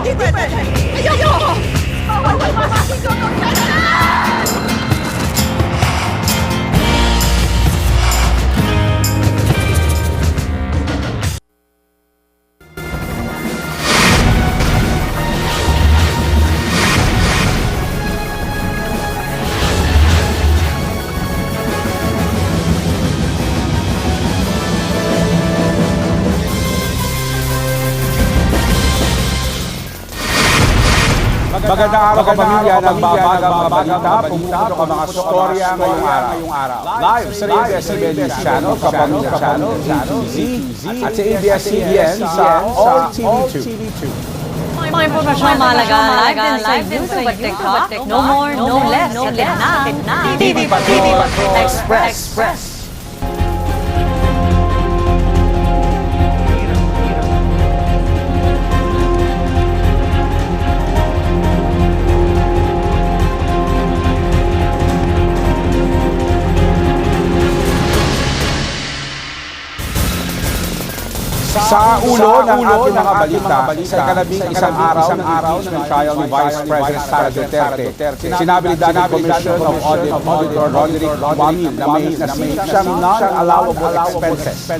Hindi pwede! Ayoko! Bawal mamaki ko ng kailangan! Magandang araw ka pamilya ng babagang mga balita, pumupunto ka mga storya ngayong araw. Live sa ABS-CBN News Channel, Kapamilya Channel, ATZ, at sa ABS-CBN sa All TV2. Mga impormasyon mahalaga, live din sa YouTube at TikTok. No more, no less. Hatid na. TV Patrol Express. Sa ulo ng ating mga balita, sa ikalabing-isang araw ng impeachment trial ni Vice President Sara Duterte, sinabi ni dating Commission of Audit Auditor Roderick Wamil na may nasip siyang non-allowable expenses